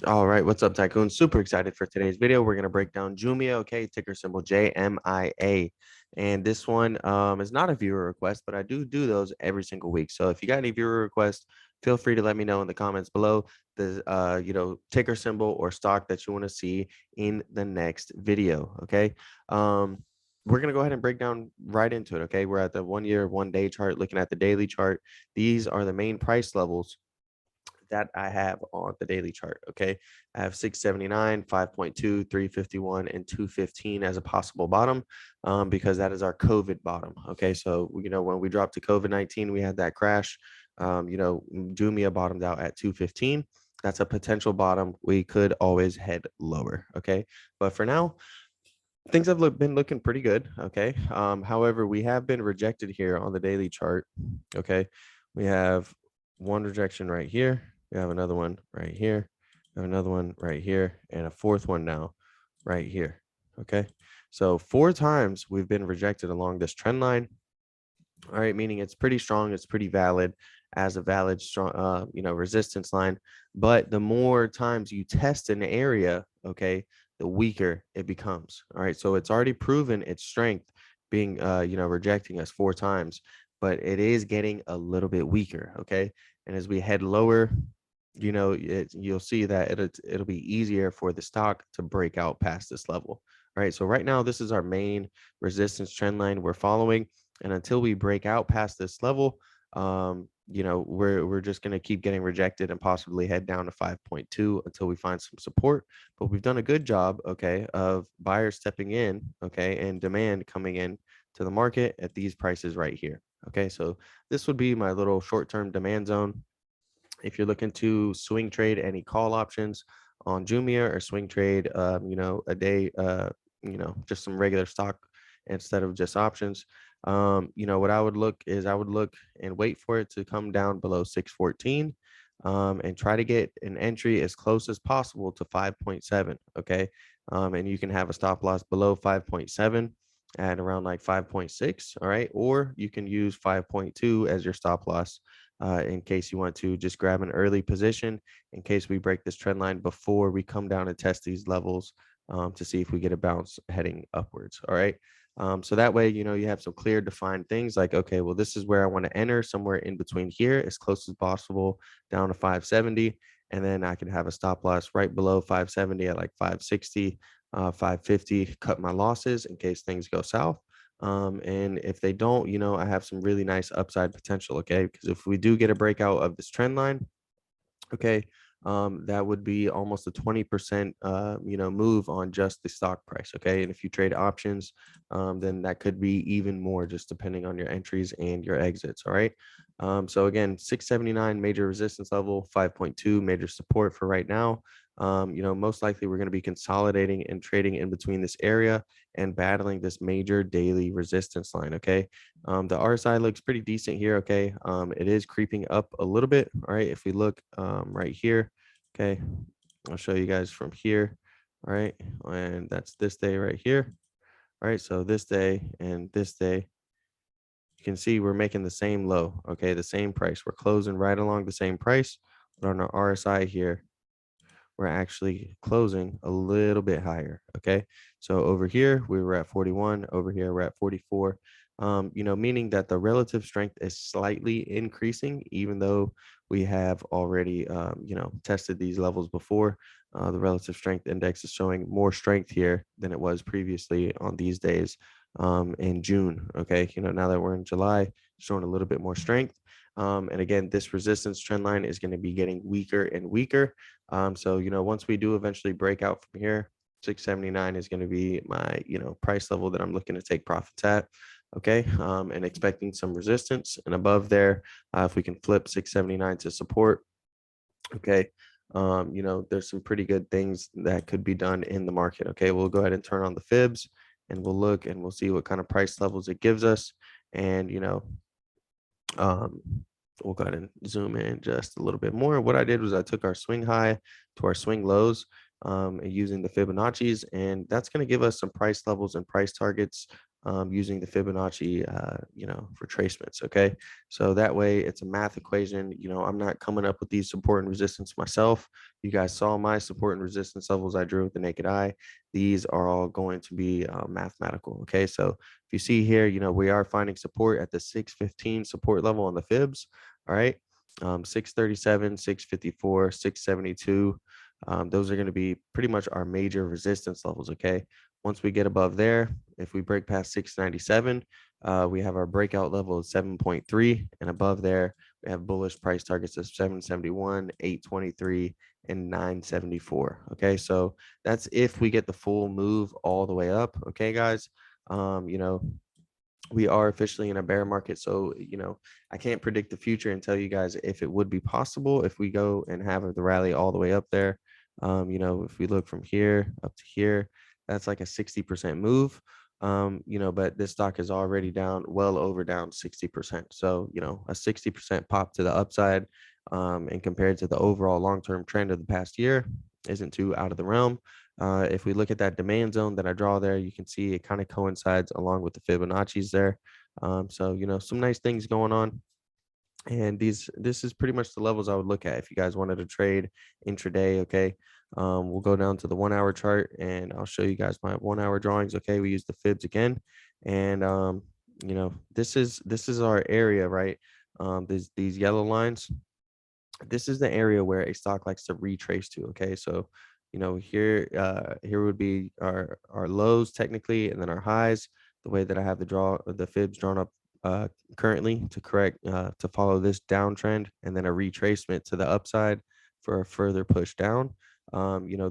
All right, what's up, Tycoon? Super excited for today's video. We're gonna break down Jumia, okay, ticker symbol JMIA, and this one is not a viewer request, but I do those every single week. So if you got any viewer requests, feel free to let me know in the comments below the ticker symbol or stock that you want to see in the next video. Okay, we're gonna go ahead and break down right into it. Okay, we're at the 1 year, 1 day chart, looking at the daily chart. These are the main price levels that I have on the daily chart. Okay. I have 679, 5.2, 351, and 215 as a possible bottom because that is our COVID bottom. Okay. So, when we dropped to COVID-19, we had that crash. Jumia bottomed out at 215. That's a potential bottom. We could always head lower. Okay. But for now, things have been looking pretty good. Okay. However, we have been rejected here on the daily chart. Okay. We have one rejection right here. We have another one right here. We have another one right here, and a fourth one now right here. Okay. So 4 times we've been rejected along this trend line. All right, meaning it's pretty strong, it's pretty valid as a valid strong resistance line. But the more times you test an area, okay, the weaker it becomes. All right, so it's already proven its strength, being rejecting us 4 times, but it is getting a little bit weaker. Okay, and as we head lower, you'll see that it'll be easier for the stock to break out past this level. All right, so right now this is our main resistance trend line we're following, and until we break out past this level, we're just going to keep getting rejected and possibly head down to 5.2 until we find some support. But we've done a good job, okay, of buyers stepping in, okay, and demand coming in to the market at these prices right here. Okay, so this would be my little short-term demand zone. If you're looking to swing trade any call options on Jumia, or swing trade, a day, just some regular stock instead of just options, what I would look is I would look and wait for it to come down below 614, and try to get an entry as close as possible to 5.7. Okay. And you can have a stop loss below 5.7 at around like 5.6. All right. Or you can use 5.2 as your stop loss in case you want to just grab an early position in case we break this trend line before we come down and test these levels, to see if we get a bounce heading upwards. All right. So that way, you have some clear defined things like, okay, well, this is where I want to enter, somewhere in between here, as close as possible down to 570. And then I can have a stop loss right below 570 at like 560, 550, cut my losses in case things go south. And if they don't, I have some really nice upside potential. Okay. Because if we do get a breakout of this trend line, okay, that would be almost a 20% move on just the stock price. Okay, and if you trade options, then that could be even more, just depending on your entries and your exits. All right. So again, 679 major resistance level, 5.2 major support for right now. Most likely we're going to be consolidating and trading in between this area and battling this major daily resistance line. Okay. The RSI looks pretty decent here. Okay. It is creeping up a little bit. All right. If we look right here, okay, I'll show you guys from here. All right. And that's this day right here. All right. So this day and this day, you can see we're making the same low. Okay. The same price. We're closing right along the same price. But on our RSI here, we're actually closing a little bit higher. Okay. So over here, we were at 41. Over here, we're at 44. Meaning that the relative strength is slightly increasing, even though we have already, tested these levels before. The relative strength index is showing more strength here than it was previously on these days in June. Okay. Now that we're in July, showing a little bit more strength. And again, this resistance trend line is going to be getting weaker and weaker. So, once we do eventually break out from here, 679 is going to be my, price level that I'm looking to take profits at. Okay. And expecting some resistance, and above there, if we can flip 679 to support. Okay. There's some pretty good things that could be done in the market. Okay. We'll go ahead and turn on the fibs, and we'll look and we'll see what kind of price levels it gives us. And, um, we'll go ahead and zoom in just a little bit more. What I did was I took our swing high to our swing lows, using the Fibonacci's, and that's going to give us some price levels and price targets using the Fibonacci, retracements. Okay. So that way it's a math equation. I'm not coming up with these support and resistance myself. You guys saw my support and resistance levels I drew with the naked eye. These are all going to be mathematical. Okay. So if you see here, we are finding support at the 615 support level on the fibs. All right. 637, 654, 672. Those are going to be pretty much our major resistance levels. Okay. Once we get above there, if we break past 697, we have our breakout level of 7.3. And above there, we have bullish price targets of 771, 823, and 974. Okay. So that's if we get the full move all the way up. Okay, guys. Um, you know, we are officially in a bear market. So, I can't predict the future and tell you guys if it would be possible if we go and have the rally all the way up there. If we look from here up to here, that's like a 60% move. But this stock is already down, well over down 60%. So, a 60% pop to the upside, and compared to the overall long-term trend of the past year isn't too out of the realm. If we look at that demand zone that I draw there, you can see it kind of coincides along with the Fibonacci's there. So, some nice things going on. And this is pretty much the levels I would look at if you guys wanted to trade intraday. Okay. We'll go down to the 1 hour chart and I'll show you guys my 1 hour drawings. Okay. We use the fibs again. And, this is our area, right? These yellow lines, this is the area where a stock likes to retrace to. Okay, so here would be our lows technically, and then our highs. The way that I have the fibs drawn up currently to follow this downtrend, and then a retracement to the upside for a further push down.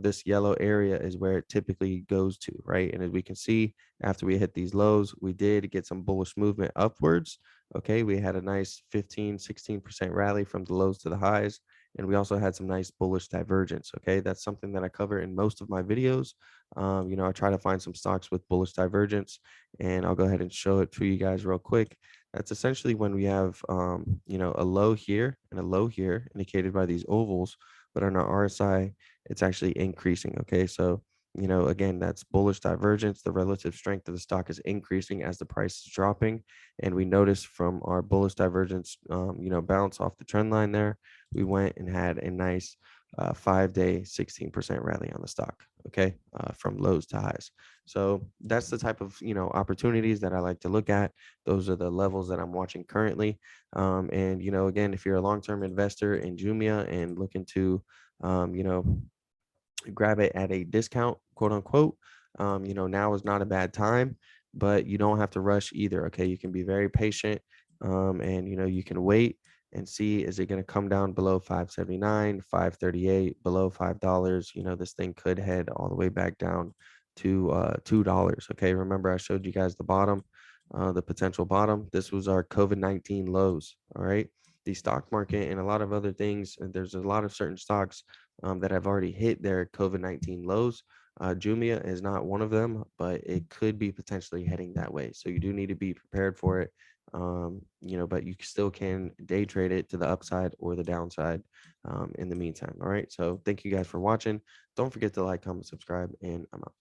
This yellow area is where it typically goes to, right? And as we can see, after we hit these lows, we did get some bullish movement upwards. Okay, we had a nice 15-16% rally from the lows to the highs, and we also had some nice bullish divergence. Okay, that's something that I cover in most of my videos. I try to find some stocks with bullish divergence, and I'll go ahead and show it to you guys real quick. That's essentially when we have a low here and a low here indicated by these ovals, but on our RSI, it's actually increasing. Okay, so again, that's bullish divergence. The relative strength of the stock is increasing as the price is dropping. And we noticed from our bullish divergence, bounce off the trend line there, we went and had a nice 5-day 16% rally on the stock. Okay, from lows to highs. So that's the type of opportunities that I like to look at. Those are the levels that I'm watching currently. And again, if you're a long-term investor in Jumia and looking to grab it at a discount, quote unquote. Now is not a bad time, but you don't have to rush either. Okay, you can be very patient, and you can wait and see, is it going to come down below 579, 538, below $5? This thing could head all the way back down to $2. Okay, remember I showed you guys the bottom, the potential bottom. This was our COVID-19 lows. All right, the stock market and a lot of other things. And there's a lot of certain stocks that have already hit their COVID-19 lows. Jumia is not one of them, but it could be potentially heading that way. So you do need to be prepared for it. But you still can day trade it to the upside or the downside in the meantime. All right. So thank you guys for watching. Don't forget to like, comment, subscribe, and I'm out.